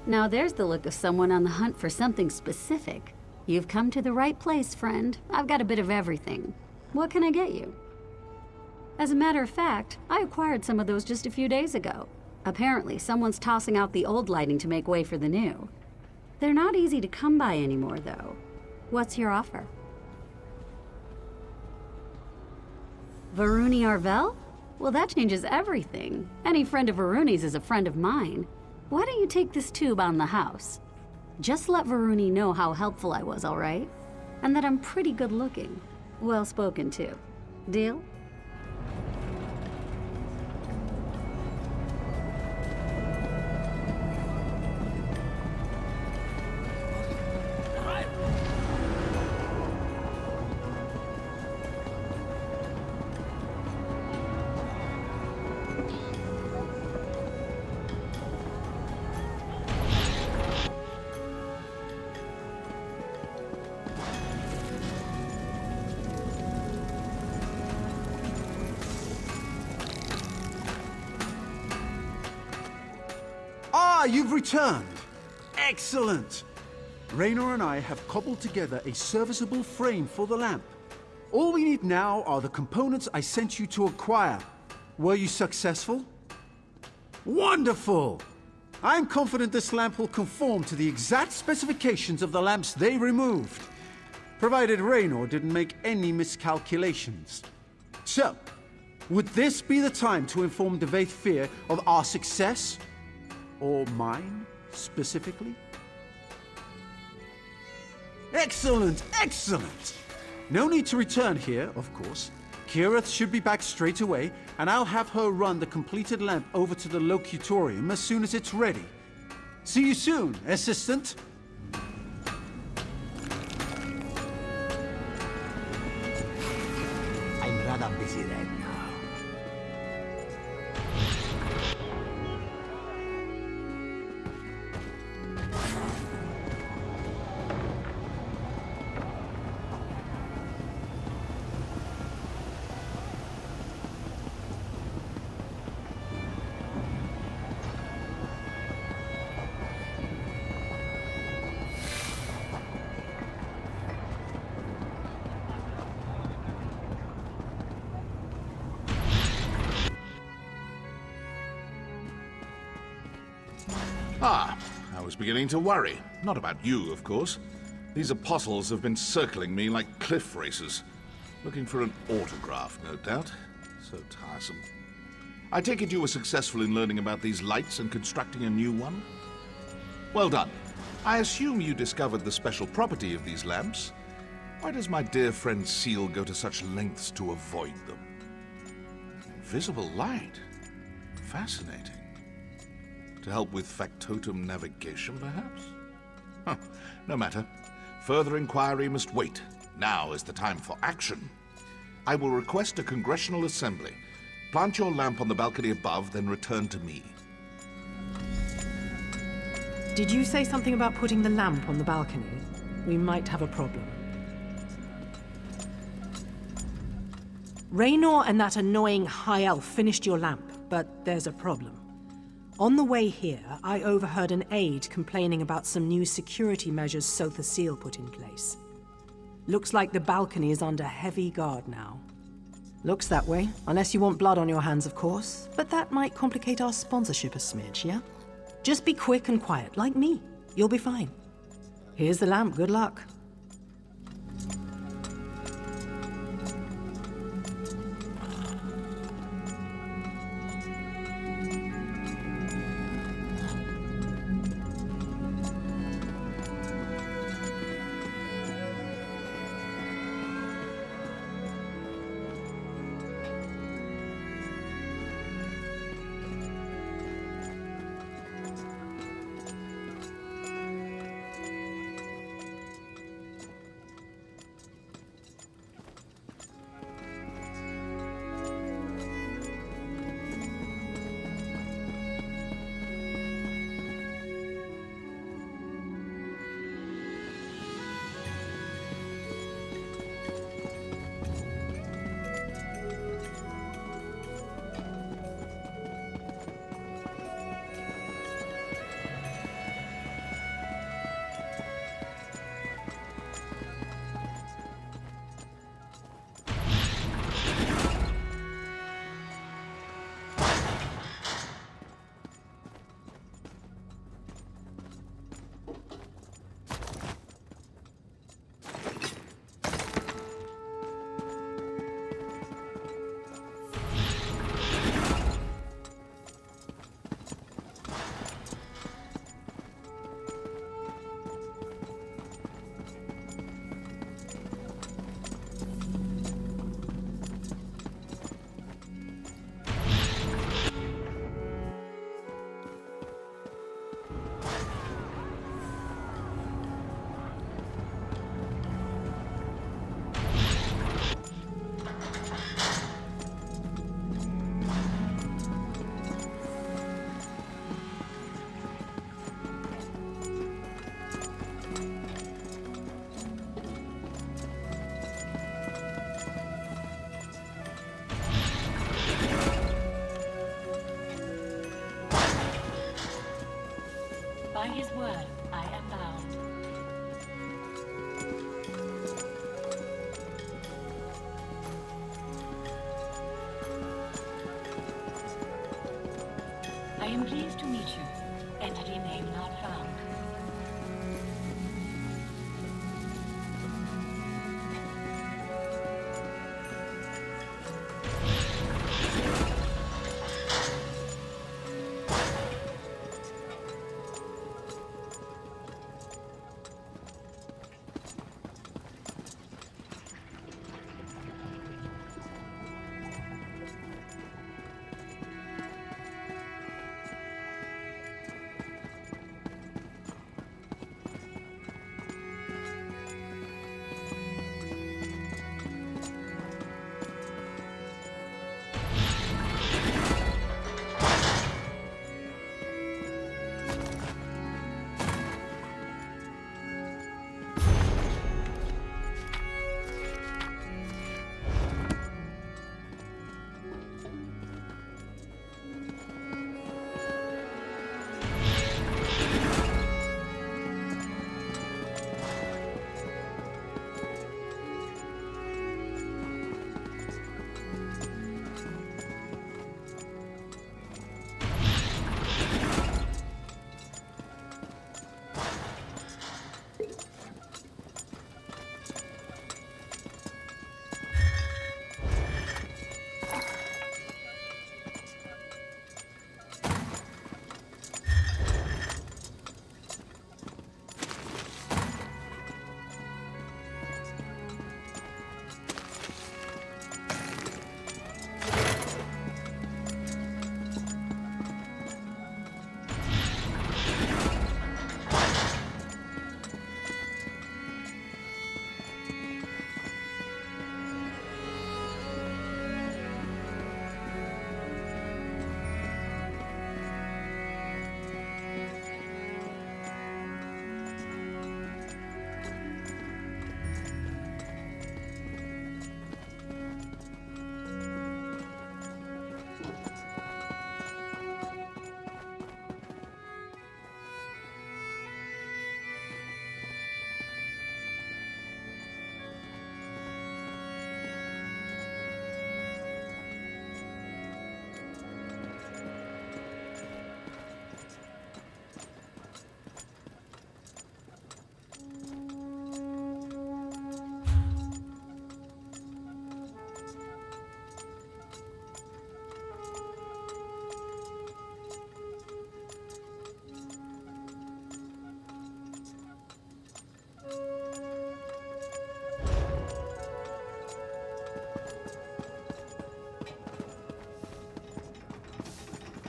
Now there's the look of someone on the hunt for something specific. You've come to the right place, friend. I've got a bit of everything. What can I get you? As a matter of fact, I acquired some of those just a few days ago. Apparently, someone's tossing out the old lighting to make way for the new. They're not easy to come by anymore, though. What's your offer? Varuni Arvel? Well, that changes everything. Any friend of Varuni's is a friend of mine. Why don't you take this tube on the house? Just let Varuni know how helpful I was, all right? And that I'm pretty good looking. Well spoken, too. Deal? Ah, you've returned! Excellent! Raynor and I have cobbled together a serviceable frame for the lamp. All we need now are the components I sent you to acquire. Were you successful? Wonderful! I'm confident this lamp will conform to the exact specifications of the lamps they removed, provided Raynor didn't make any miscalculations. So, would this be the time to inform divayth Fear of our success? Or mine, specifically? Excellent, excellent! No need to return here, of course. Kirith should be back straight away, and I'll have her run the completed lamp over to the locutorium as soon as it's ready. See you soon, assistant! I'm rather busy right now. Ah, I was beginning to worry. Not about you, of course. These apostles have been circling me like cliff racers. Looking for an autograph, no doubt. So tiresome. I take it you were successful in learning about these lights and constructing a new one? Well done. I assume you discovered the special property of these lamps. Why does my dear friend Seal go to such lengths to avoid them? Invisible light? Fascinating. To help with factotum navigation, perhaps? Huh, no matter. Further inquiry must wait. Now is the time for action. I will request a congressional assembly. Plant your lamp on the balcony above, then return to me. Did you say something about putting the lamp on the balcony? We might have a problem. Raynor and that annoying high elf finished your lamp, but there's a problem. On the way here, I overheard an aide complaining about some new security measures Sotha Seal put in place. Looks like the balcony is under heavy guard now. Looks that way, unless you want blood on your hands, of course. But that might complicate our sponsorship a smidge, yeah? Just be quick and quiet, like me. You'll be fine. Here's the lamp, good luck. By his word, I am bound. I am pleased to meet you. Entity name not found.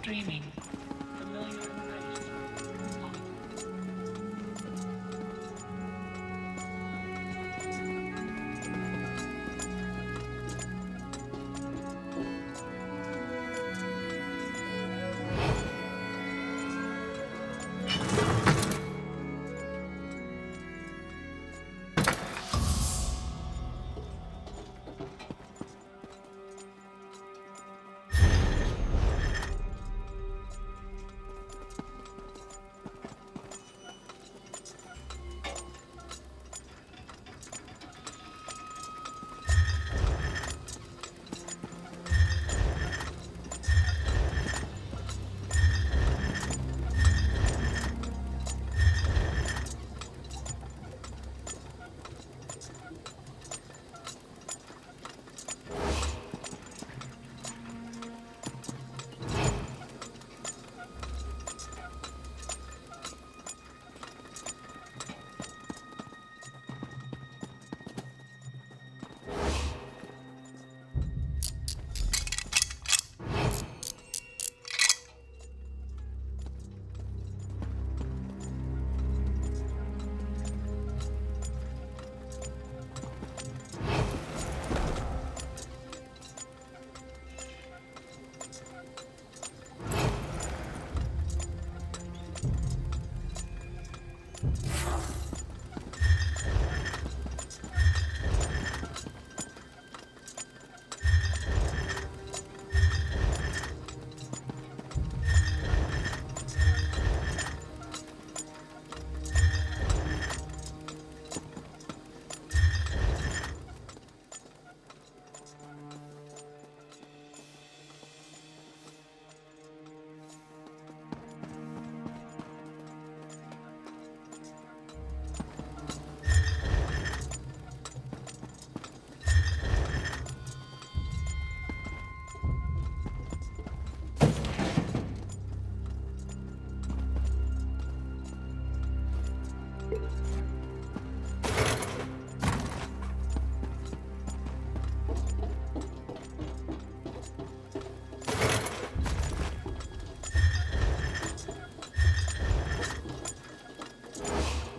Dreaming. Familiar embrace.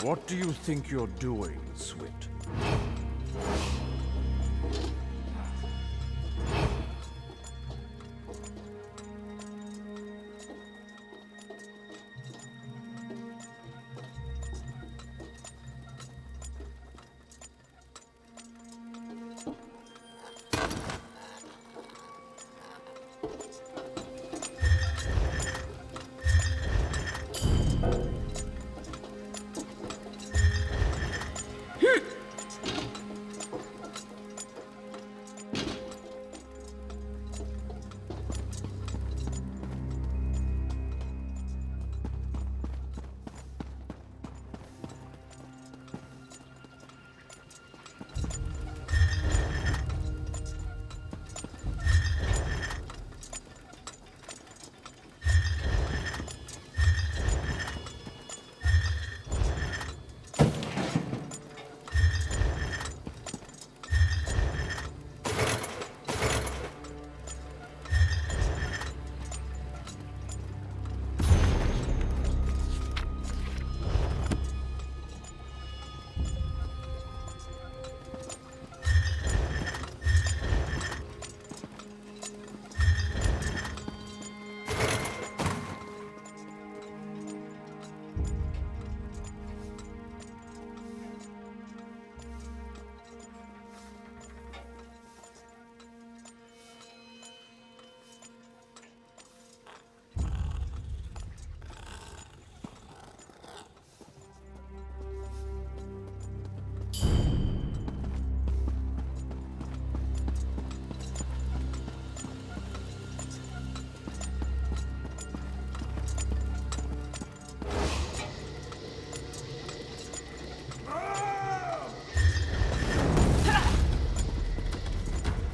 What do you think you're doing, Swit?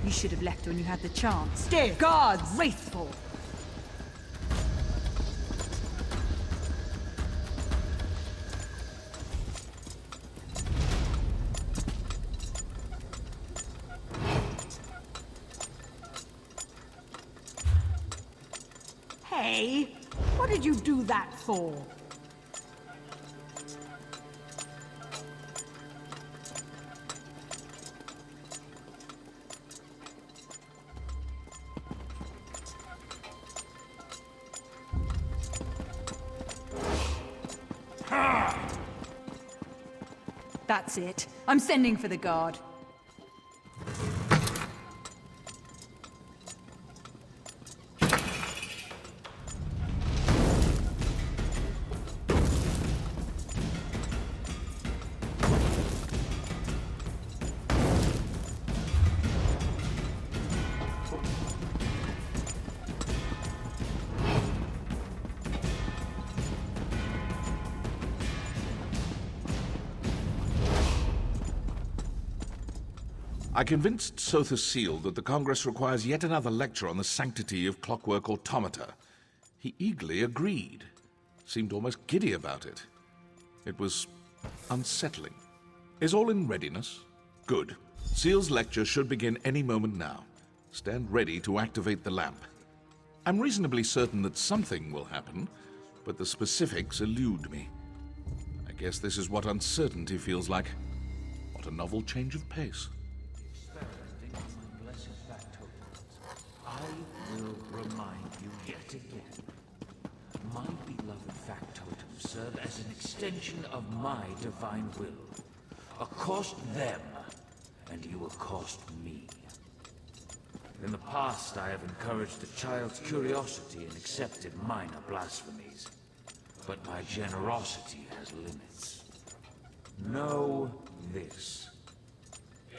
You should have left when you had the chance. Stay! Guards! Wraithful! Hey! What did you do that for? That's it. I'm sending for the guard. I convinced Sotha Seal that the Congress requires yet another lecture on the sanctity of clockwork automata. He eagerly agreed. Seemed almost giddy about it. It was unsettling. Is all in readiness? Good. Seal's lecture should begin any moment now. Stand ready to activate the lamp. I'm reasonably certain that something will happen, but the specifics elude me. I guess this is what uncertainty feels like. What a novel change of pace. Experimenting on my blessed factotums, I will remind you yet again. My beloved factotums serve as an extension of my divine will. Accost them, and you accost me. In the past, I have encouraged a child's curiosity and accepted minor blasphemies. But my generosity has limits. Know this.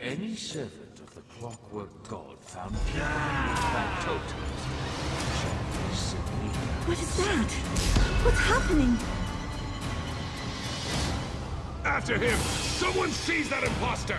Any servant of the clockwork god found keeping these factotums shall simply... What is that? What's happening? After him! Someone seize that imposter!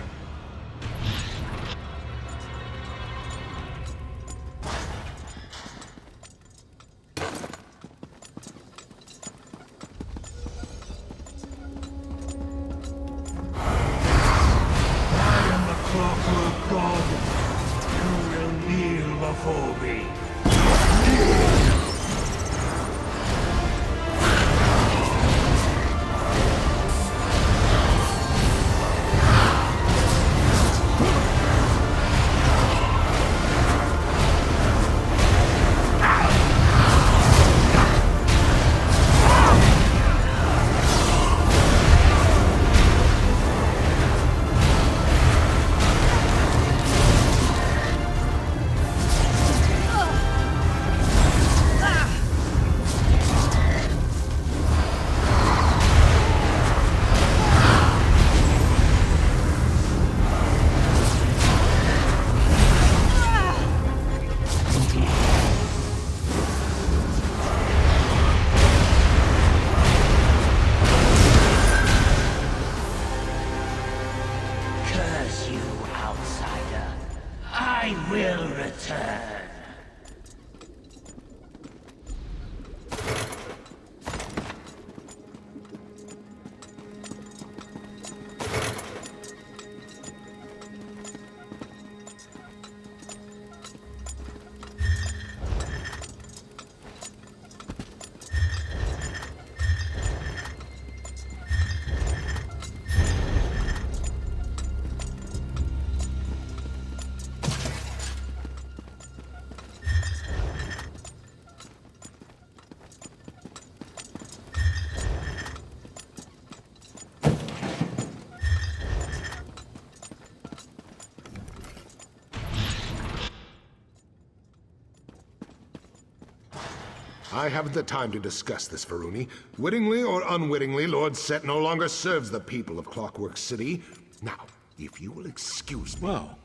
I haven't the time to discuss this, Varuni. Wittingly or unwittingly, Lord Set no longer serves the people of Clockwork City. Now, if you will excuse me... Well,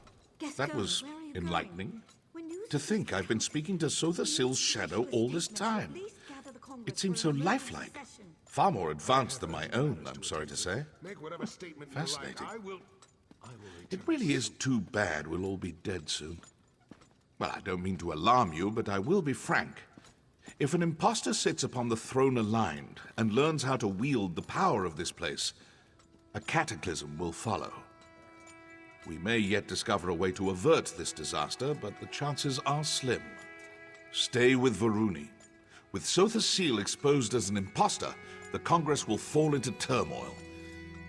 that was enlightening. To think I've been speaking to Sotha Sil's shadow all this time. It seems so lifelike. Far more advanced than my own, I'm sorry to say. Make whatever statement you like. Fascinating. I will It really is too bad we'll all be dead soon. Well, I don't mean to alarm you, but I will be frank. If an impostor sits upon the throne aligned and learns how to wield the power of this place, a cataclysm will follow. We may yet discover a way to avert this disaster, but the chances are slim. Stay with Varuni. With Sotha Sil exposed as an impostor, the Congress will fall into turmoil.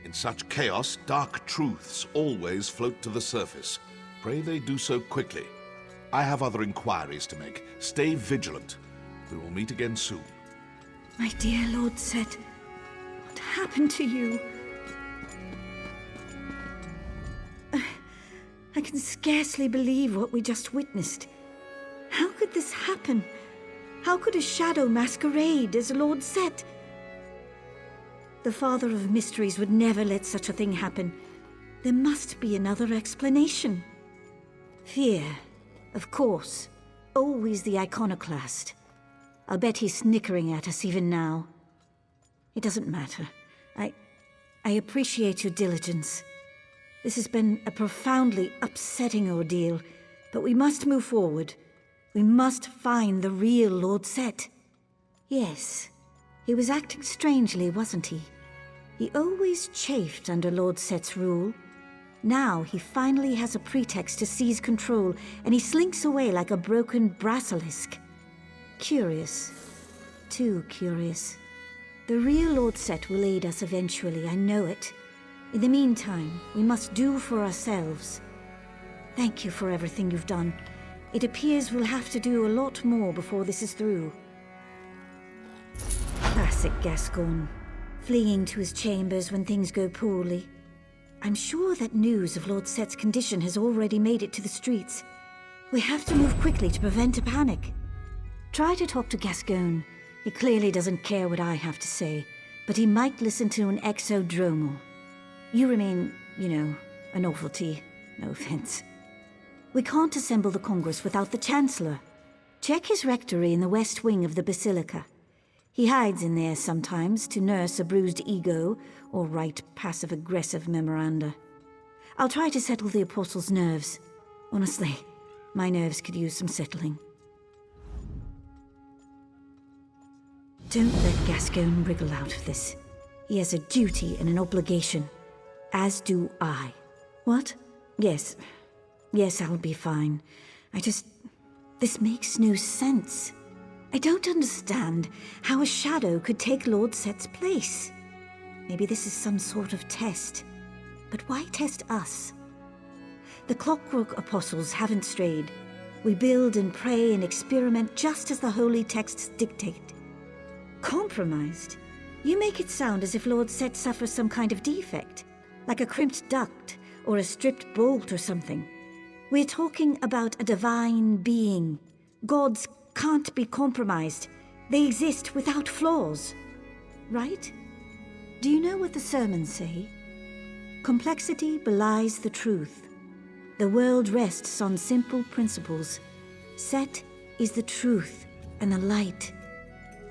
In such chaos, dark truths always float to the surface. Pray they do so quickly. I have other inquiries to make. Stay vigilant. We will meet again soon. My dear Lord Set, what happened to you? I can scarcely believe what we just witnessed. How could this happen? How could a shadow masquerade as Lord Set? The Father of Mysteries would never let such a thing happen. There must be another explanation. Fear, of course. Always the iconoclast. I'll bet he's snickering at us even now. It doesn't matter. I appreciate your diligence. This has been a profoundly upsetting ordeal, but we must move forward. We must find the real Lord Set. Yes, he was acting strangely, wasn't he? He always chafed under Lord Set's rule. Now he finally has a pretext to seize control, and he slinks away like a broken basilisk. Curious. Too curious. The real Lord Set will aid us eventually, I know it. In the meantime, we must do for ourselves. Thank you for everything you've done. It appears we'll have to do a lot more before this is through. Classic Gascon. Fleeing to his chambers when things go poorly. I'm sure that news of Lord Set's condition has already made it to the streets. We have to move quickly to prevent a panic. Try to talk to Gascon. He clearly doesn't care what I have to say, but he might listen to an exodromal. You remain, a novelty. No offense. We can't assemble the Congress without the Chancellor. Check his rectory in the west wing of the Basilica. He hides in there sometimes to nurse a bruised ego or write passive-aggressive memoranda. I'll try to settle the Apostle's nerves. Honestly, my nerves could use some settling. Don't let Gascon wriggle out of this. He has a duty and an obligation. As do I. What? Yes. Yes, I'll be fine. This makes no sense. I don't understand how a shadow could take Lord Set's place. Maybe this is some sort of test. But why test us? The Clockwork Apostles haven't strayed. We build and pray and experiment just as the holy texts dictate. Compromised? You make it sound as if Lord Set suffers some kind of defect. Like a crimped duct, or a stripped bolt or something. We're talking about a divine being. Gods can't be compromised. They exist without flaws. Right? Do you know what the sermons say? Complexity belies the truth. The world rests on simple principles. Set is the truth and the light.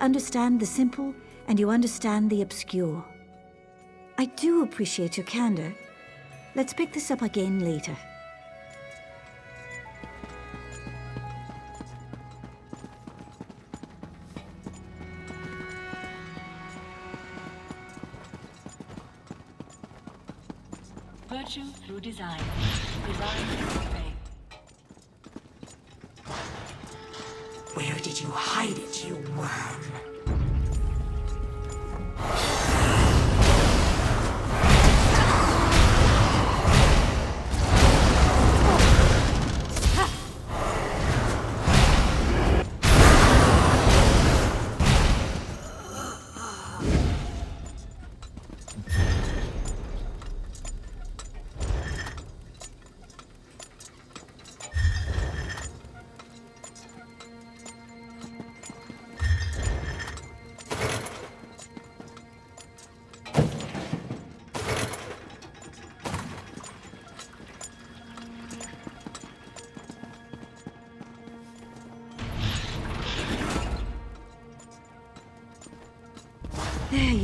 Understand the simple, and you understand the obscure. I do appreciate your candor. Let's pick this up again later. Virtue through design. Design through faith. Where did you hide it, you worm?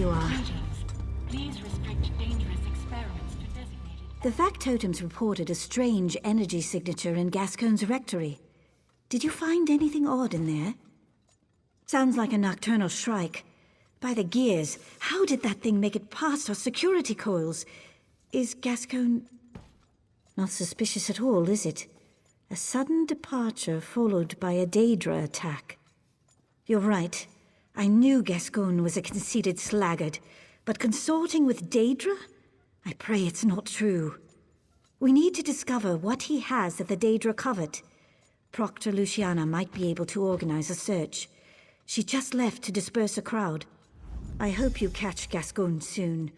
you are. Please restrict dangerous experiments to designated... The factotums reported a strange energy signature in Gascoigne's rectory. Did you find anything odd in there? Sounds like a nocturnal shrike. By the gears, how did that thing make it past our security coils? Is Gascoigne... not suspicious at all, is it? A sudden departure followed by a Daedra attack. You're right. I knew Gascoigne was a conceited sluggard, but consorting with Daedra? I pray it's not true. We need to discover what he has that the Daedra covet. Proctor Luciana might be able to organize a search. She just left to disperse a crowd. I hope you catch Gascoigne soon.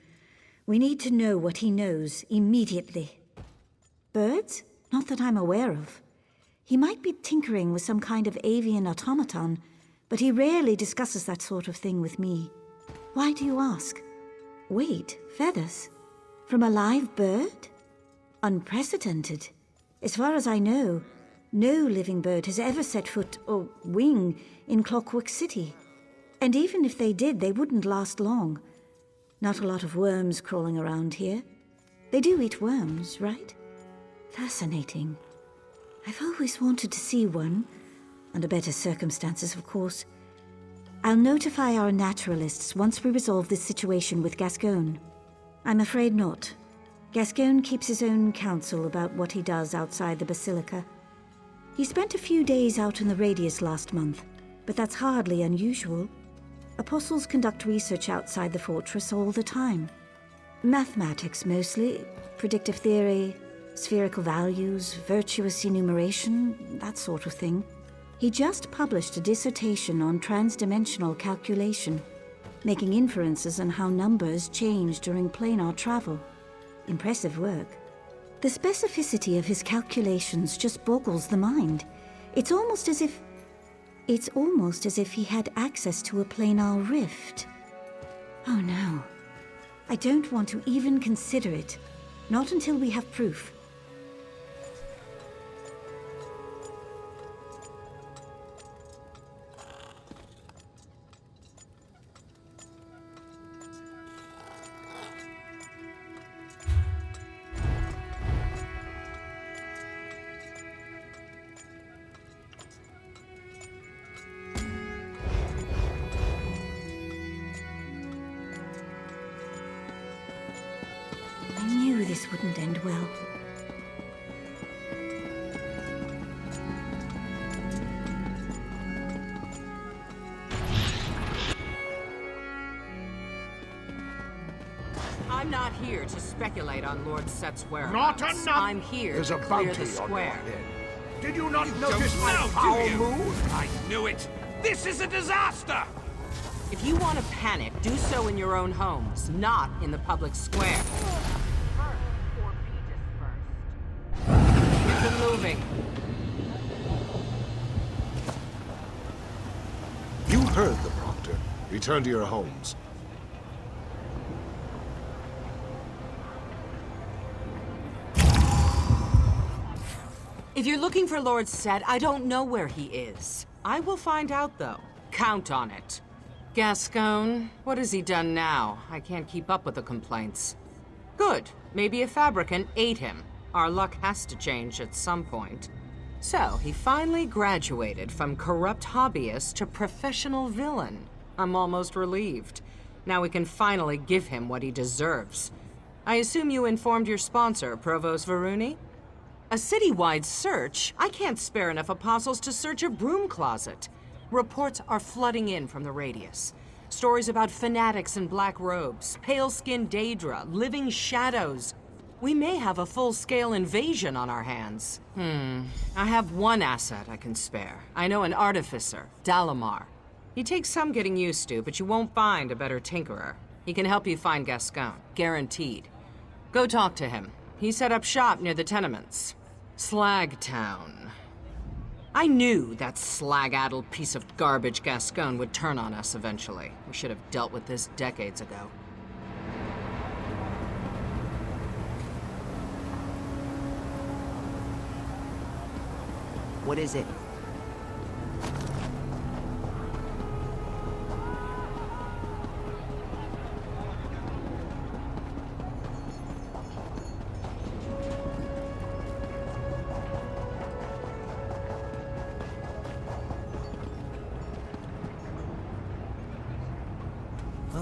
We need to know what he knows immediately. Birds? Not that I'm aware of. He might be tinkering with some kind of avian automaton, but he rarely discusses that sort of thing with me. Why do you ask? Wait, feathers? From a live bird? Unprecedented. As far as I know, no living bird has ever set foot or wing in Clockwork City. And even if they did, they wouldn't last long. Not a lot of worms crawling around here. They do eat worms, right? Fascinating. I've always wanted to see one. Under better circumstances, of course. I'll notify our naturalists once we resolve this situation with Gascoigne. I'm afraid not. Gascoigne keeps his own counsel about what he does outside the Basilica. He spent a few days out in the Radius last month, but that's hardly unusual. Apostles conduct research outside the fortress all the time. Mathematics mostly, predictive theory, spherical values, virtuous enumeration, that sort of thing. He just published a dissertation on transdimensional calculation, making inferences on how numbers change during planar travel. Impressive work. The specificity of his calculations just boggles the mind. It's almost as if he had access to a planar rift. Oh no. I don't want to even consider it. Not until we have proof. This wouldn't end well. I'm not here to speculate on Lord Set's whereabouts. Not enough! I'm here There's to a clear bounty the on your square. head. Did you not notice my foul move? I knew it! This is a disaster! If you want to panic, do so in your own homes, not in the public square. Get them moving. You heard the Proctor. Return to your homes. If you're looking for Lord Set, I don't know where he is. I will find out, though. Count on it. Gascoigne, what has he done now? I can't keep up with the complaints. Good. Maybe a fabricant ate him. Our luck has to change at some point. So, he finally graduated from corrupt hobbyist to professional villain. I'm almost relieved. Now we can finally give him what he deserves. I assume you informed your sponsor, Provost Varuni? A citywide search? I can't spare enough apostles to search a broom closet. Reports are flooding in from the Radius. Stories about fanatics in black robes, pale-skinned Daedra, living shadows. We may have a full-scale invasion on our hands. I have one asset I can spare. I know an artificer, Dalamar. He takes some getting used to, but you won't find a better tinkerer. He can help you find Gascoigne, guaranteed. Go talk to him. He set up shop near the tenements. Slagtown. I knew that slag-addled piece of garbage Gascoigne would turn on us eventually. We should have dealt with this decades ago. What is it?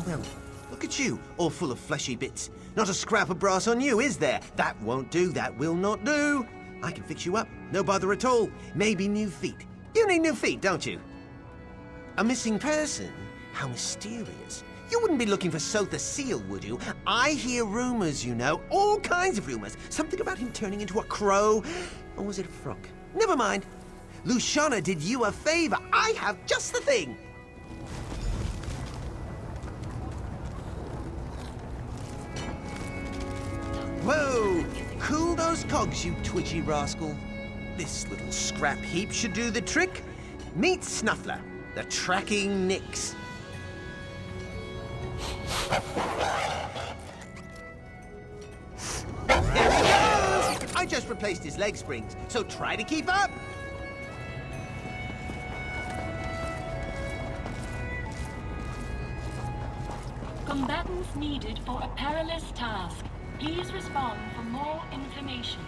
Well, look at you, all full of fleshy bits. Not a scrap of brass on you, is there? That won't do, that will not do. I can fix you up, no bother at all. Maybe new feet. You need new feet, don't you? A missing person? How mysterious. You wouldn't be looking for Sotha Seal, would you? I hear rumors, you know, all kinds of rumors. Something about him turning into a crow. Or was it a frog? Never mind. Luciana did you a favor. I have just the thing. Whoa! Cool those cogs, you twitchy rascal. This little scrap heap should do the trick. Meet Snuffler, the tracking Nix. There he goes! I just replaced his leg springs, so try to keep up. Combatants needed for a perilous task. Please respond for more information.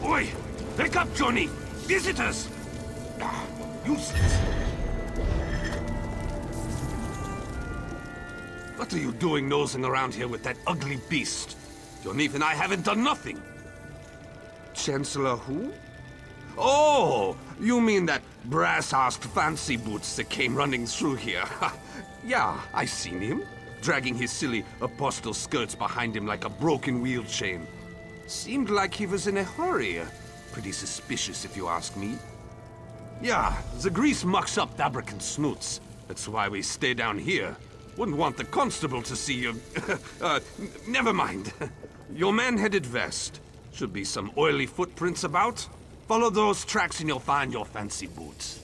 Oi! Wake up, Johnny! Visitors! Ah, useless. What are you doing nosing around here with that ugly beast? Jonith and I haven't done nothing. Chancellor who? Oh, you mean that brass-arsed fancy boots that came running through here? Yeah, I seen him, dragging his silly apostle skirts behind him like a broken wheel chain. Seemed like he was in a hurry. Pretty suspicious, if you ask me. Yeah, the grease mucks up Dabrakan snoots. That's why we stay down here. Wouldn't want the constable to see you. Never mind. Your man headed west. Should be some oily footprints about. Follow those tracks and you'll find your fancy boots.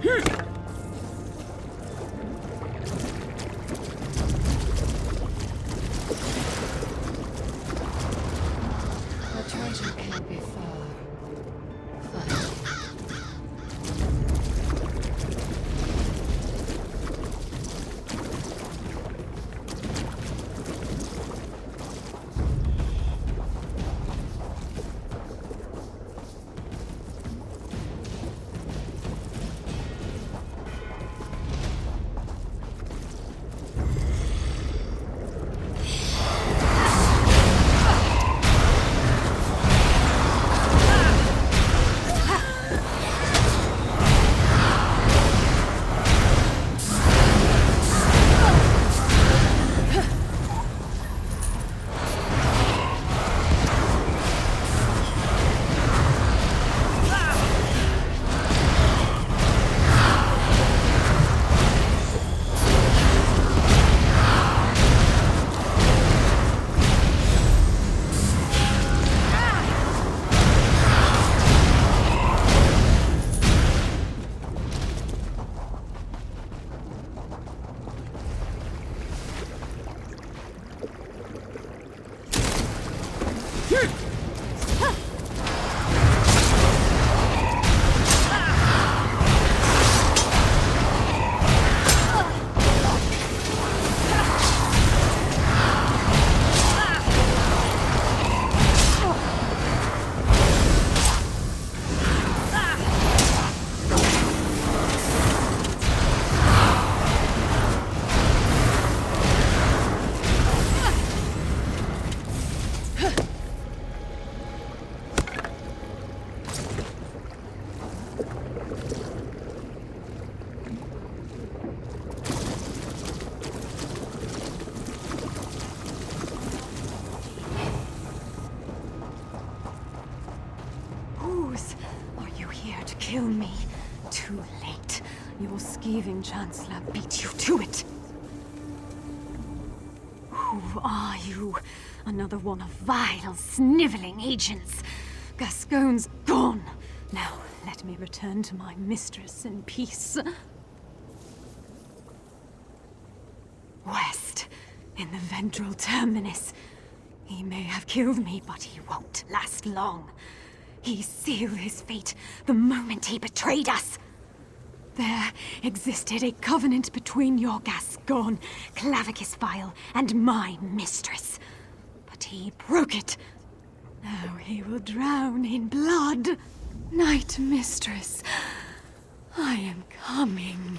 The treasure can't be far. Fine. Are you here to kill me? Too late. Your skeeving Chancellor beat you to it. Who are you? Another one of vile, sniveling agents. Gascoigne's gone. Now, let me return to my mistress in peace. West, in the ventral terminus. He may have killed me, but he won't last long. He sealed his fate the moment he betrayed us. There existed a covenant between your Gascoigne, Clavicus Vile, and my mistress. But he broke it. Now he will drown in blood. Night Mistress, I am coming.